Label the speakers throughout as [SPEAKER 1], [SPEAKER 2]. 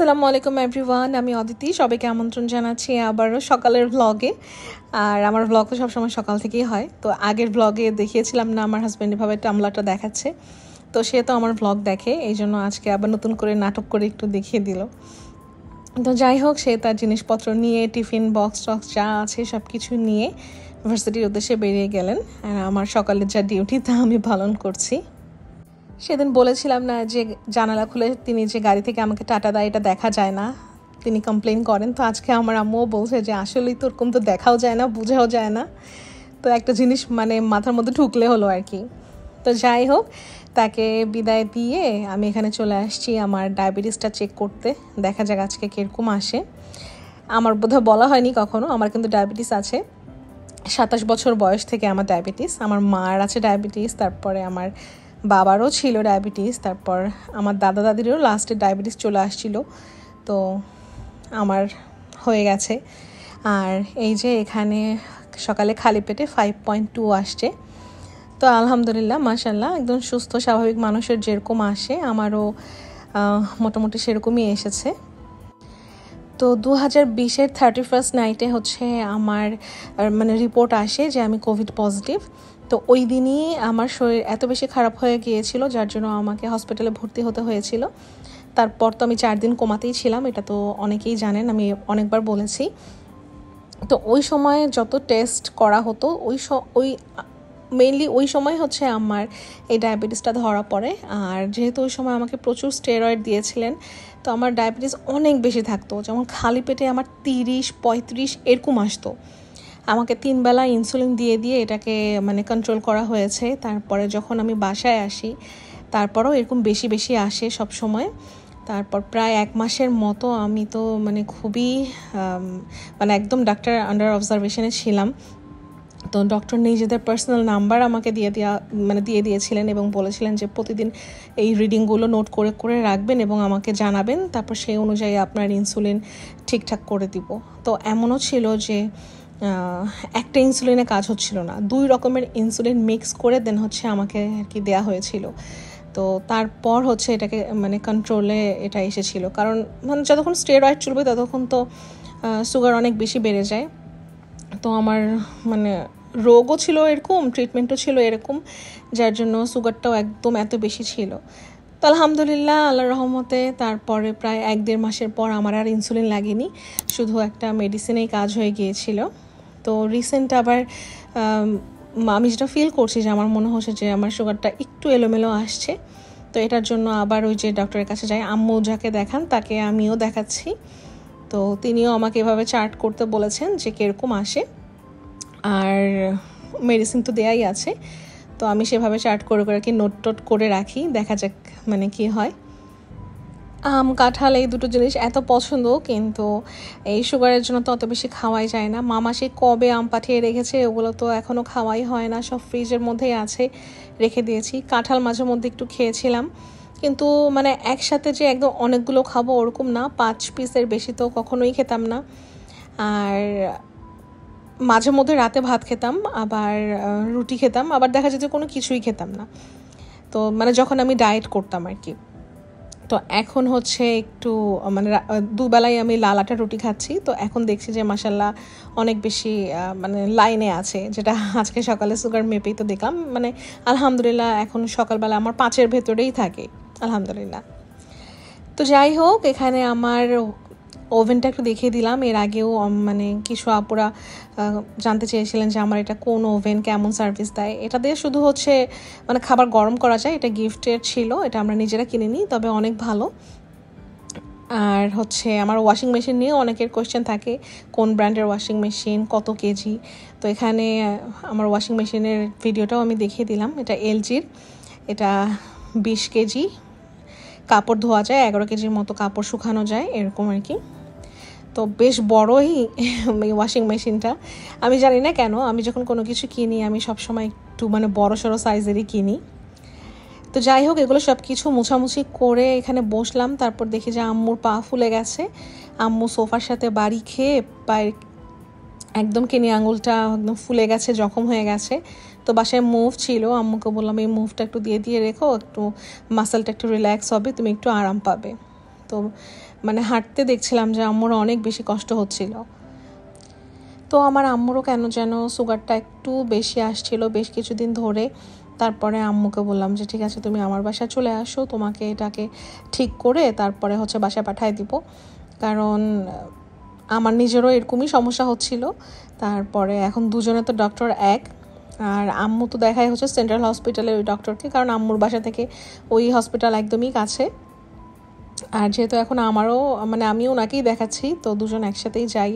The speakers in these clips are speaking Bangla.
[SPEAKER 1] আসসালামু আলাইকুম এভরিওয়ান, আমি অদিতি। সবাইকে আমন্ত্রণ জানাচ্ছি আবারও সকালের ব্লগে। আর আমার ব্লগ তো সবসময় সকাল থেকেই হয়। তো আগের ব্লগে দেখিয়েছিলাম না আমার হাজব্যান্ড এভাবে টামলাটা দেখাচ্ছে, তো সে তো আমার ব্লগ দেখে, এই জন্য আজকে আবার নতুন করে নাটক করে একটু দেখিয়ে দিল। তো যাই হোক, সে তার জিনিসপত্র নিয়ে টিফিন বক্স টক্স যা আছে সব কিছু নিয়ে ভার্সিটির উদ্দেশ্যে বেরিয়ে গেলেন। আর আমার সকালের যা ডিউটি তা আমি পালন করছি। সেদিন বলেছিলাম না যে জানালা খুলে তিনি যে গাড়ি থেকে আমাকে টাটা দেয়, এটা দেখা যায় না, তিনি কমপ্লেন করেন। তো আজকে আমার আম্মুও বলছে যে আসলেই তো ওরকম তো দেখাও যায় না, বোঝাও যায় না। তো একটা জিনিস মানে মাথার মধ্যে ঢুকলে হলো আর কি। তো যাই হোক, তাকে বিদায় দিয়ে আমি এখানে চলে আসছি আমার ডায়াবেটিসটা চেক করতে। দেখা যাক আজকে কীরকম আসে। আমার বোধহয় বলা হয়নি কখনো, আমার কিন্তু ডায়াবেটিস আছে। 27 বছর বয়স থেকে আমার ডায়াবেটিস। আমার মার আছে ডায়াবেটিস, তারপরে আমার বাবারও ছিল ডায়াবেটিস, তারপর আমার দাদা দাদিরও লাস্টে ডায়াবেটিস চলে আসছিল। তো আমার হয়ে গেছে। আর এই যে এখানে সকালে খালি পেটে 5.2 আসছে। তো আলহামদুলিল্লাহ, মাশাল্লাহ, একদম সুস্থ স্বাভাবিক মানুষের যেরকম আসে আমারও মোটামুটি সেরকমই এসেছে। তো 2020-এর 31st নাইটে হচ্ছে আমার মানে রিপোর্ট আসে যে আমি কোভিড পজিটিভ। তো ওই দিনই আমার শরীর এত বেশি খারাপ হয়ে গিয়েছিল, যার জন্য আমাকে হসপিটালে ভর্তি হতে হয়েছিল। তারপর তো আমি 4 দিন কোমাতেই ছিলাম, এটা তো অনেকেই জানেন, আমি অনেকবার বলেছি। তো ওই সময় যত টেস্ট করা হতো ওই মেইনলি ওই সময় হচ্ছে আমার এই ডায়াবেটিসটা ধরা পড়ে। আর যেহেতু ওই সময় আমাকে প্রচুর স্টেরয়েড দিয়েছিলেন, তো আমার ডায়াবেটিস অনেক বেশি থাকতো। যেমন খালি পেটে আমার 30-35 এরকম আসতো। আমাকে 3 বেলা ইনসুলিন দিয়ে দিয়ে এটাকে মানে কন্ট্রোল করা হয়েছে। তারপরে যখন আমি বাসায় আসি, তারপরেও এরকম বেশি বেশি আসে সব সময়। তারপর প্রায় 1 মাসের মতো আমি তো মানে খুবই মানে একদম ডাক্তার আন্ডার অবজারভেশনে ছিলাম। তো ডক্টর নিজেদের পার্সোনাল নাম্বার আমাকে দিয়ে দিয়েছিলেন এবং বলেছিলেন যে প্রতিদিন এই রিডিংগুলো নোট করে করে রাখবেন এবং আমাকে জানাবেন, তারপর সেই অনুযায়ী আপনার ইনসুলিন ঠিকঠাক করে দিব। তো এমনও ছিল যে একটা ইনসুলিনে কাজ হচ্ছিল না, 2 রকমের ইনসুলিন মিক্স করে দেন হচ্ছে আমাকে আর কি দেওয়া হয়েছিল। তো তারপর হচ্ছে এটাকে মানে কন্ট্রোলে এটা এসেছিল, কারণ মানে যতক্ষণ স্টেরয়েড চলবে ততক্ষণ তো সুগার অনেক বেশি বেড়ে যায়। তো আমার মানে রোগও ছিল এরকম, ট্রিটমেন্টও ছিল এরকম, যার জন্য সুগারটাও একদম এত বেশি ছিল। তো আলহামদুলিল্লাহ, আল্লাহর রহমতে তারপরে প্রায় 1-1.5 মাসের পর আমার আর ইনসুলিন লাগেনি, শুধু একটা মেডিসিনেই কাজ হয়ে গিয়েছিল। তো রিসেন্ট আবার আমি যেটা ফিল করছি যে আমার মনে হচ্ছে যে আমার সুগারটা একটু এলোমেলো আসছে। তো এটার জন্য আবার ওই যে ডক্টরের কাছে যাই, আম্মু যাকে দেখান তাকে আমিও দেখাচ্ছি। তো তিনিও আমাকে এভাবে চার্ট করতে বলেছেন যে কীরকম আসে, আর মেডিসিন তো দেয়াই আছে। তো আমি সেভাবে চার্ট করে করে কি নোট টোট করে রাখি, দেখা যাক মানে কি হয়। আম কাঁঠাল এই দুটো জিনিস এত পছন্দ, কিন্তু এই সুগারের জন্য তো অত বেশি খাওয়াই যায় না। মামা সে কবে আম পাঠিয়ে রেখেছে, ওগুলো তো এখনও খাওয়াই হয় না, সব ফ্রিজের মধ্যেই আছে, রেখে দিয়েছি। কাঁঠাল মাঝে মধ্যে একটু খেয়েছিলাম, কিন্তু মানে একসাথে যে একদম অনেকগুলো খাবো ওরকম না, 5 পিসের বেশি তো কখনোই খেতাম না। আর মাঝে মধ্যে রাতে ভাত খেতাম, আবার রুটি খেতাম, আবার দেখা যেত কোনো কিছুই খেতাম না। তো মানে যখন আমি ডায়েট করতাম আর কি। তো এখন হচ্ছে একটু মানে 2 বেলায় আমি লাল আটার রুটি খাচ্ছি। তো এখন দেখছি যে মাশাল্লাহ অনেক বেশি মানে লাইনে আছে, যেটা আজকে সকালে সুগার মেপেই তো দেখলাম। মানে আলহামদুলিল্লাহ এখন সকালবেলা আমার 5-এর ভেতরেই থাকে, আলহামদুলিল্লাহ। তো যাই হোক, এখানে আমার ওভেনটা একটু দেখিয়ে দিলাম। এর আগেও মানে কিছু আপুরা জানতে চেয়েছিলেন যে আমার এটা কোন ওভেন, কেমন সার্ভিস দেয়। এটা দিয়ে শুধু হচ্ছে মানে খাবার গরম করা যায়, এটা গিফটের ছিল, এটা আমরা নিজেরা কিনে নিই, তবে অনেক ভালো। আর হচ্ছে আমার ওয়াশিং মেশিন নিয়ে অনেকের কোয়েশ্চেন থাকে, কোন ব্র্যান্ডের ওয়াশিং মেশিন, কত কেজি। তো এখানে আমার ওয়াশিং মেশিনের ভিডিওটাও আমি দেখিয়ে দিলাম। এটা এলজির, এটা 20 কেজি কাপড় ধোয়া যায়, 11 কেজির মতো কাপড় শুকানো যায়, এরকম আর কি। তো বেশ বড়ই ওয়াশিং মেশিনটা। আমি জানি না কেন আমি যখন কোনো কিছু কিনি আমি সবসময় একটু মানে বড়সড় সাইজেরই কিনি। তো যাই হোক, এগুলো সব কিছু মোছামুছি করে এখানে বসলাম। তারপর দেখি যে আম্মুর পা ফুলে গেছে, আম্মু সোফার সাথে বাড়ি খেয়ে পায়ের একদম কিনি আঙুলটা একদম ফুলে গেছে, জখম হয়ে গেছে। তো বাসায় মুভ ছিল, আম্মুকে বললাম এই মুভটা একটু দিয়ে রেখো, একটু মাসেলটা একটু রিল্যাক্স হবে, তুমি একটু আরাম পাবে। তো মানে হাঁটতে দেখছিলাম যে আম্মুর অনেক বেশি কষ্ট হচ্ছিল। তো আমার আম্মুরও কেন যেন সুগারটা একটু বেশি আসছিল বেশ কিছুদিন ধরে। তারপরে আম্মুকে বললাম যে ঠিক আছে তুমি আমার বাসায় চলে আসো, তোমাকে এটাকে ঠিক করে তারপরে বাসায় পাঠিয়ে দিব, কারণ আমার নিজেরও এরকমই সমস্যা হচ্ছিল। তারপরে এখন দুজনে তো ডক্টর এক, আর আম্মু তো দেখাই সেন্ট্রাল হসপিটালে ওই ডক্টরকে, কারণ আম্মুর বাসা থেকে ওই হসপিটাল একদমই কাছে। আর যেহেতু এখন আমারও মানে আমিও ওনাকেই দেখাচ্ছি, তো দুজন একসাথেই যাই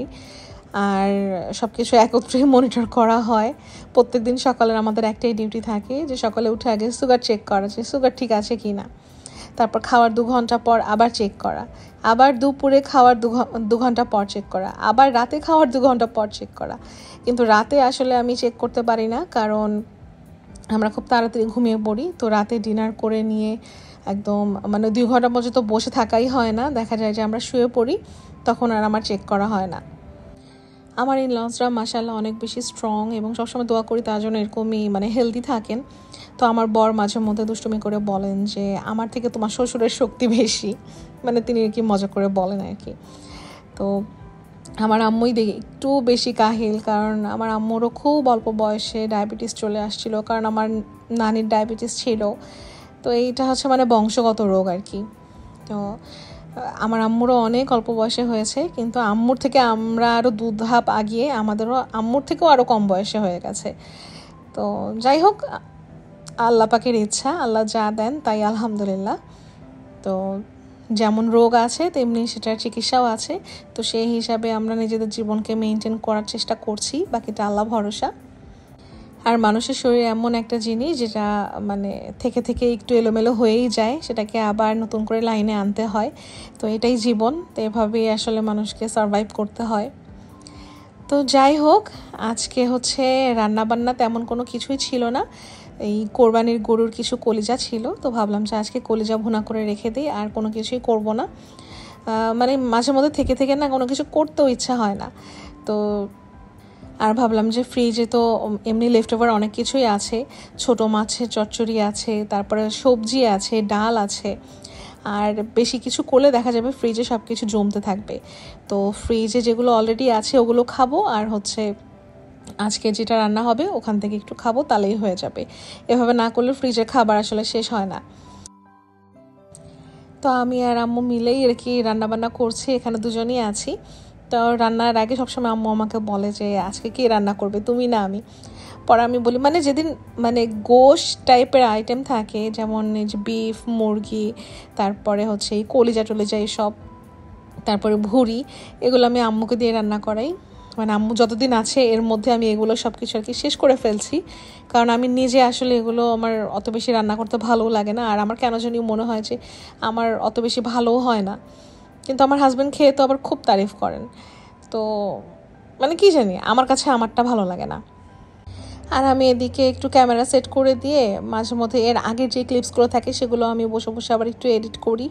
[SPEAKER 1] আর সব কিছু একত্রেই মনিটর করা হয়। প্রত্যেক দিন সকালের আমাদের একটাই ডিউটি থাকে যে সকালে উঠে আগে সুগার চেক করা, যে সুগার ঠিক আছে কি না, তারপর খাওয়ার 2 ঘন্টা পর আবার চেক করা, আবার দুপুরে খাওয়ার 2 ঘন্টা পর চেক করা, আবার রাতে খাওয়ার 2 ঘন্টা পর চেক করা। কিন্তু রাতে আসলে আমি চেক করতে পারি না, কারণ আমরা খুব তাড়াতাড়ি ঘুমিয়ে পড়ি। তো রাতে ডিনার করে নিয়ে একদম মানে 2 ঘন্টা পর্যন্ত বসে থাকাই হয় না, দেখা যায় যে আমরা শুয়ে পড়ি, তখন আর আমার চেক করা হয় না। আমার ইনলসরা মাশাআল্লাহ অনেক বেশি স্ট্রং এবং সবসময় দোয়া করি তার জন্য এরকমই মানে হেলদি থাকেন। তো আমার বর মাঝে মধ্যে দুষ্টুমি করে বলেন যে আমার থেকে তোমার শ্বশুরের শক্তি বেশি, মানে তিনি আর কি মজা করে বলেন আর কি। তো আমার আম্মুই দেখি একটু বেশি কাহিল, কারণ আমার আম্মুরও খুব অল্প বয়সে ডায়াবেটিস চলে আসছিল, কারণ আমার নানির ডায়াবেটিস ছিল। তো এইটা মানে বংশগত রোগ আর কি। তো আমার আম্মুরও অনেক অল্প বয়সে হয়েছে, কিন্তু আম্মুর থেকে আমরা আরও 2 ধাপ আগিয়ে আমাদেরও আম্মুর থেকেও আরও কম বয়সে হয়ে গেছে। তো যাই হোক, আল্লাহ পাকের ইচ্ছা, আল্লাহ যা দেন তাই আলহামদুলিল্লাহ। তো যেমন রোগ আছে তেমনি সেটার চিকিৎসাও আছে। তো সেই হিসাবে আমরা নিজেদের জীবনকে মেনটেন করার চেষ্টা করছি, বাকিটা আল্লাহ ভরসা। আর মানুষের শরীর এমন একটা জিনিস যেটা মানে থেকে থেকে একটু এলোমেলো হয়েই যায়, সেটাকে আবার নতুন করে লাইনে আনতে হয়। তো এটাই জীবন, তো এভাবেই আসলে মানুষকে সারভাইভ করতে হয়। তো যাই হোক, আজকে রান্নাবান্না তেমন কোনো কিছুই ছিল না, এই কোরবানির গরুর কিছু কলিজা ছিল, তো ভাবলাম যে আজকে কলিজা ভুনা করে রেখে দিই, আর কোনো কিছুই করব না। মানে মাঝে মধ্যে থেকে থেকে না কোনো কিছু করতেও ইচ্ছা হয় না। তো আর ভাবলাম যে ফ্রিজে তো এমনি লেফট ওভার অনেক কিছুই আছে, ছোট মাছের চচ্চড়ি আছে, তারপরে সবজি আছে, ডাল আছে, আর বেশি কিছু করলে দেখা যাবে ফ্রিজে সব কিছু জমতে থাকবে। তো ফ্রিজে যেগুলো অলরেডি আছে ওগুলো খাবো, আর আজকে যেটা রান্না হবে ওখান থেকে একটু খাবো, তাহলেই হয়ে যাবে। এভাবে না করলে ফ্রিজের খাবার আসলে শেষ হয় না। তো আমি আর আম্মু মিলেই আর কি রান্নাবান্না করছি, এখানে দুজনই আছি। তো রান্নার আগে সবসময় আম্মু আমাকে বলে যে আজকে কি রান্না করবে, তুমি না আমি। পরে আমি বলি মানে যেদিন মানে গোশ টাইপের আইটেম থাকে, যেমন এই যে বিফ, মুরগি, তারপরে এই কলিজা টলিজা এসব, তারপরে ভুড়ি, এগুলো আমি আম্মুকে দিয়ে রান্না করাই। মানে আম্মু যতদিন আছে এর মধ্যে আমি এগুলো সব কিছু আর কি শেষ করে ফেলছি, কারণ আমি নিজে আসলে এগুলো আমার অত বেশি রান্না করতে ভালোও লাগে না, আর আমার কেন জানি মনে হয় যে আমার অত বেশি ভালোও হয় না। কিন্তু আমার হাজব্যান্ড খেয়ে তো আবার খুব তারিফ করেন। তো মানে কি জানি, আমার কাছে আমারটা ভালো লাগে না। আর আমি এদিকে একটু ক্যামেরা সেট করে দিয়ে মাঝে মধ্যে এর আগের যে ক্লিপসগুলো থাকে সেগুলো আমি বসে বসে আবার একটু এডিট করি।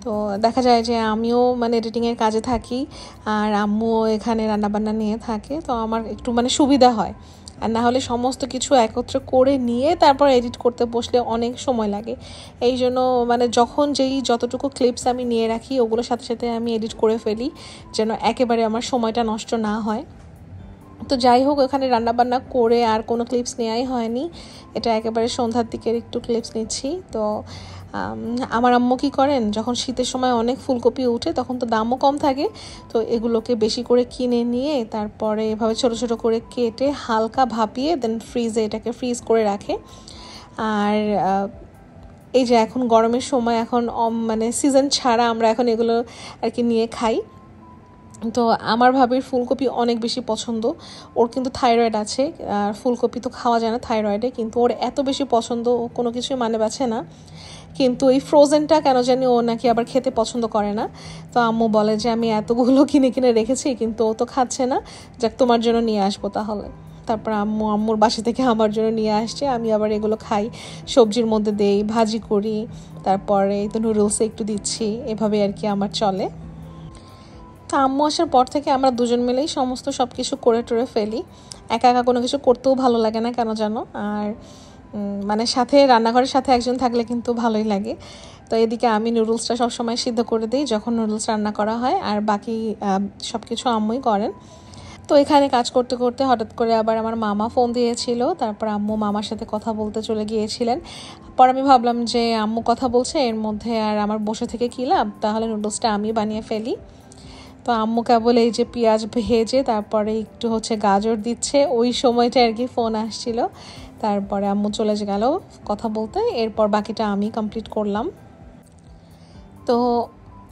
[SPEAKER 1] তো দেখা যায় যে আমিও মানে এডিটিংয়ের কাজে থাকি, আর আম্মুও এখানে রান্নাবান্না নিয়ে থাকে, তো আমার একটু মানে সুবিধা হয়। আর না হলে সমস্ত কিছু একত্রে করে নিয়ে তারপর এডিট করতে বসলে অনেক সময় লাগে। এই জন্য মানে যতটুকু ক্লিপস আমি নিয়ে রাখি ওগুলোর সাথে সাথে আমি এডিট করে ফেলি, যেন একেবারে আমার সময়টা নষ্ট না হয়। তো যাই হোক, ওখানে রান্নাবান্না করে আর কোনো ক্লিপস নেওয়াই হয়নি, এটা একেবারে সন্ধ্যার দিকের একটু ক্লিপস নিচ্ছি। তো আমার আম্মু কী করেন, যখন শীতের সময় অনেক ফুলকপি উঠে তখন তো দামও কম থাকে, তো এগুলোকে বেশি করে কিনে নিয়ে তারপরে এভাবে ছোট ছোট করে কেটে হালকা ভাপিয়ে দেন ফ্রিজে এটাকে ফ্রিজ করে রাখে। আর এই যে এখন গরমের সময়, এখন মানে সিজন ছাড়া আমরা এখন এগুলো আর কি নিয়ে খাই। তো আমার ভাবির ফুলকপি অনেক বেশি পছন্দ, ওর কিন্তু থাইরয়েড আছে, আর ফুলকপি তো খাওয়া যায় না থাইরয়েডে, কিন্তু ওর এত বেশি পছন্দ, ও কোনো কিছুই মানে বাছে না। কিন্তু এই ফ্রোজেনটা কেন জানি ও নাকি আবার খেতে পছন্দ করে না। তো আম্মু বলে যে আমি এতগুলো কিনে কিনে রেখেছি কিন্তু ও তো খাচ্ছে না, যাক তোমার জন্য নিয়ে আসবো তাহলে। তারপর আম্মুর বাসা থেকে আমার জন্য নিয়ে আসছে, আমি আবার এগুলো খাই, সবজির মধ্যে দেই, ভাজি করি, তারপরে তো নুডলসে একটু দিচ্ছি, এভাবে আর কি আমার চলে। তা আম্মু আসার পর থেকে আমরা দুজন মিলেই সমস্ত সব কিছু করে টরে ফেলি, একা একা কোনো কিছু করতেও ভালো লাগে না কেন জানো। আর মানে সাথে রান্নাঘরের সাথে একজন থাকলে কিন্তু ভালোই লাগে। তো এদিকে আমি নুডলসটা সবসময় সিদ্ধ করে দিই যখন নুডলস রান্না করা হয়, আর বাকি সব কিছু আম্মুই করেন। তো এখানে কাজ করতে করতে হঠাৎ করে আবার আমার মামা ফোন দিয়েছিল, তারপর আম্মু মামার সাথে কথা বলতে চলে গিয়েছিলেন। পর আমি ভাবলাম যে আম্মু কথা বলছে, এর মধ্যে আর আমার বসে থেকে কী লাভ, তাহলে নুডলসটা আমি বানিয়ে ফেলি। তো আম্মু কেবল এই যে পেঁয়াজ ভেজে তারপরে একটু গাজর দিচ্ছে, ওই সময়টা আর কি ফোন আসছিল। তারপরে আম্মু চলে গেল কথা বলতে, এরপর বাকিটা আমি কমপ্লিট করলাম। তো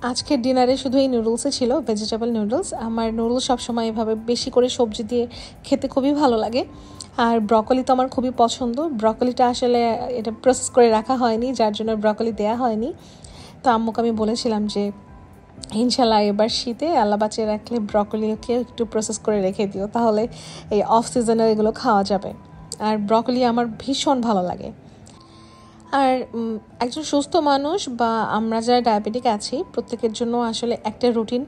[SPEAKER 1] আজকের ডিনারে শুধু এই নুডলসই ছিল, ভেজিটেবল নুডলস। আমার নুডলস সবসময় এভাবে বেশি করে সবজি দিয়ে খেতে খুবই ভালো লাগে। আর ব্রকলি তো আমার খুবই পছন্দ। ব্রকলিটা আসলে এটা প্রসেস করে রাখা হয়নি, যার জন্য ব্রকলি দেয়া হয়নি। তো আম্মুকে আমি বলেছিলাম যে ইনশাল্লাহ এবার শীতে আল্লাহ বাঁচিয়ে রাখলে ব্রকলিকে একটু প্রসেস করে রেখে দিও, তাহলে এই অফ সিজনে এগুলো খাওয়া যাবে। আর ব্রকলি আমার ভীষণ ভালো লাগে। আর একজন সুস্থ মানুষ বা আমরা যারা ডায়াবেটিক আছি প্রত্যেকের জন্য আসলে একটা রুটিন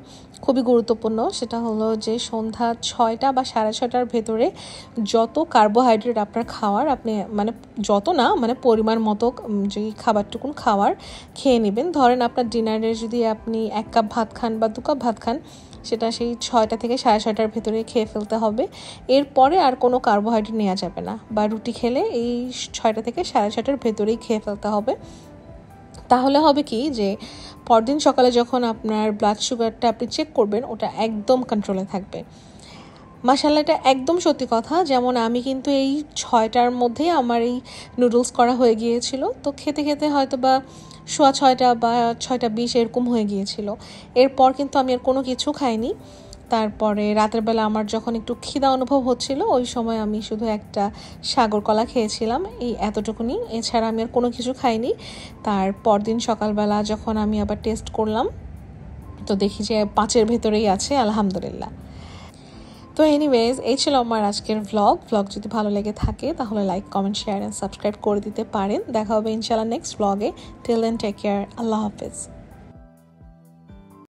[SPEAKER 1] খুবই গুরুত্বপূর্ণ। সেটা হলো যে সন্ধ্যা 6টা বা 6:30টার ভেতরে যত কার্বোহাইড্রেট আপনার খাওয়ার, আপনি মানে যত না মানে পরিমাণ মতো যে খাবারটুকুন খাওয়ার খেয়ে নেবেন। ধরেন আপনার ডিনারে যদি আপনি 1 কাপ ভাত খান বা 2 কাপ ভাত খান, সেটা সেই 6টা থেকে 6:30টার ভেতরে খেয়ে ফেলতে হবে। এরপরে আর কোনো কার্বোহাইড্রেট নেওয়া যাবে না, বা রুটি খেলে এই 6টা থেকে 6:30টার ভেতরেই খেয়ে ফেলতে হবে। তাহলে হবে কি যে পরদিন সকালে যখন আপনার ব্লাড সুগারটা আপনি চেক করবেন, ওটা একদম কন্ট্রোলে থাকবে। মাশাআল্লাহ, এটা একদম সত্যি কথা। যেমন আমি কিন্তু এই 6টার মধ্যেই আমার এই নুডলস করা হয়ে গিয়েছিল। তো খেতে খেতে হয়তো বা 6:15 বা 6:20 এরকম হয়ে গিয়েছিল। এরপর কিন্তু আমি আর কোনো কিছু খাইনি। তারপরে রাতের বেলা আমার যখন একটু খিদা অনুভব হচ্ছিল, ওই সময় আমি শুধু একটা সাগর কলা খেয়েছিলাম, এই এতটুকুনি। এছাড়া আমি আর কোনো কিছু খাইনি। তার পরদিন সকালবেলা যখন আমি আবার টেস্ট করলাম, তো দেখি যে 5-এর ভেতরেই আছে, আলহামদুলিল্লাহ। তো এনিওয়েজ, এই ছিল আমার আজকের ভ্লগ যদি ভালো লেগে থাকে তাহলে like, comment, share and subscribe করে দিতে পারেন। দেখা হবে ইনশাআল্লাহ নেক্সট ভ্লগে। টিল দেন টেক কেয়ার, আল্লাহ হাফেজ।